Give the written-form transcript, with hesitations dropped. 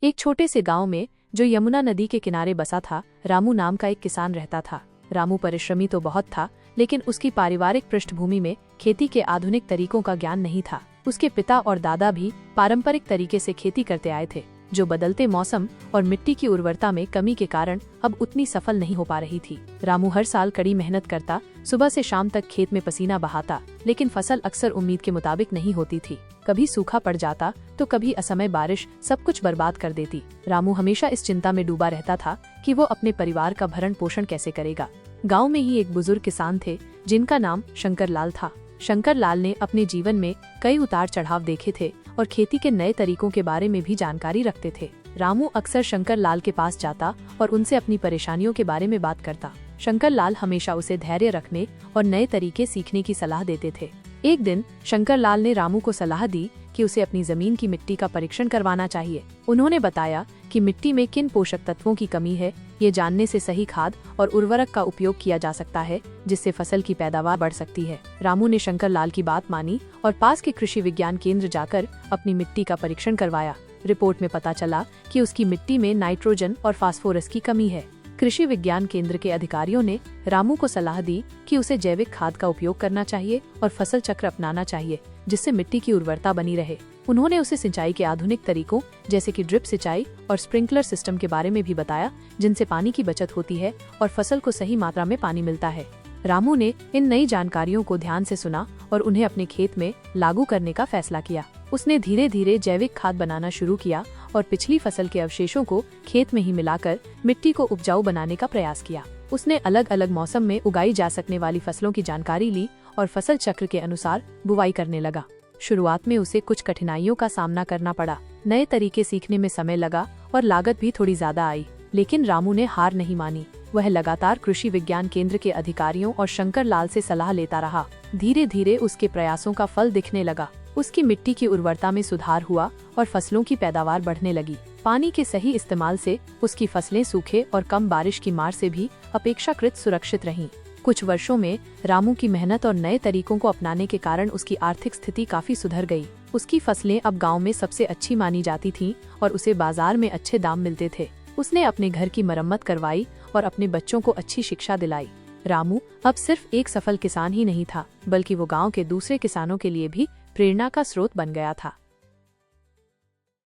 एक छोटे से गांव में, जो यमुना नदी के किनारे बसा था, रामू नाम का एक किसान रहता था। रामू परिश्रमी तो बहुत था, लेकिन उसकी पारिवारिक पृष्ठभूमि में खेती के आधुनिक तरीकों का ज्ञान नहीं था। उसके पिता और दादा भी पारंपरिक तरीके से खेती करते आए थे, जो बदलते मौसम और मिट्टी की उर्वरता में कमी के कारण अब उतनी सफल नहीं हो पा रही थी। रामू हर साल कड़ी मेहनत करता, सुबह से शाम तक खेत में पसीना बहाता, लेकिन फसल अक्सर उम्मीद के मुताबिक नहीं होती थी। कभी सूखा पड़ जाता तो कभी असमय बारिश सब कुछ बर्बाद कर देती। रामू हमेशा इस चिंता में डूबा रहता था कि वो अपने परिवार का भरण पोषण कैसे करेगा। गाँव में ही एक बुजुर्ग किसान थे, जिनका नाम शंकर लाल था। शंकर लाल ने अपने जीवन में कई उतार चढ़ाव देखे थे और खेती के नए तरीकों के बारे में भी जानकारी रखते थे। रामू अक्सर शंकर लाल के पास जाता और उनसे अपनी परेशानियों के बारे में बात करता। शंकर लाल हमेशा उसे धैर्य रखने और नए तरीके सीखने की सलाह देते थे। एक दिन शंकर लाल ने रामू को सलाह दी कि उसे अपनी जमीन की मिट्टी का परीक्षण करवाना चाहिए। उन्होंने बताया कि मिट्टी में किन पोषक तत्वों की कमी है, ये जानने से सही खाद और उर्वरक का उपयोग किया जा सकता है, जिससे फसल की पैदावार बढ़ सकती है। रामू ने शंकर लाल की बात मानी और पास के कृषि विज्ञान केंद्र जाकर अपनी मिट्टी का परीक्षण करवाया। रिपोर्ट में पता चला कि उसकी मिट्टी में नाइट्रोजन और फास्फोरस की कमी है। कृषि विज्ञान केंद्र के अधिकारियों ने रामू को सलाह दी कि उसे जैविक खाद का उपयोग करना चाहिए और फसल चक्र अपनाना चाहिए, जिससे मिट्टी की उर्वरता बनी रहे। उन्होंने उसे सिंचाई के आधुनिक तरीकों जैसे कि ड्रिप सिंचाई और स्प्रिंकलर सिस्टम के बारे में भी बताया, जिनसे पानी की बचत होती है और फसल को सही मात्रा में पानी मिलता है। रामू ने इन नई जानकारियों को ध्यान से सुना और उन्हें अपने खेत में लागू करने का फैसला किया। उसने धीरे धीरे जैविक खाद बनाना शुरू किया और पिछली फसल के अवशेषों को खेत में ही मिलाकर मिट्टी को उपजाऊ बनाने का प्रयास किया। उसने अलग अलग मौसम में उगाई जा सकने वाली फसलों की जानकारी ली और फसल चक्र के अनुसार बुवाई करने लगा। शुरुआत में उसे कुछ कठिनाइयों का सामना करना पड़ा। नए तरीके सीखने में समय लगा और लागत भी थोड़ी ज्यादा आई, लेकिन रामू ने हार नहीं मानी। वह लगातार कृषि विज्ञान केंद्र के अधिकारियों और शंकर लाल से सलाह लेता रहा। धीरे धीरे उसके प्रयासों का फल दिखने लगा। उसकी मिट्टी की उर्वरता में सुधार हुआ और फसलों की पैदावार बढ़ने लगी। पानी के सही इस्तेमाल से उसकी फसलें सूखे और कम बारिश की मार से भी अपेक्षाकृत सुरक्षित रहीं। कुछ वर्षों में रामू की मेहनत और नए तरीकों को अपनाने के कारण उसकी आर्थिक स्थिति काफी सुधर गई। उसकी फसलें अब गांव में सबसे अच्छी मानी जाती थीं और उसे बाजार में अच्छे दाम मिलते थे। उसने अपने घर की मरम्मत करवाई और अपने बच्चों को अच्छी शिक्षा दिलाई। रामू अब सिर्फ एक सफल किसान ही नहीं था, बल्कि वो गांव के दूसरे किसानों के लिए भी प्रेरणा का स्रोत बन गया था।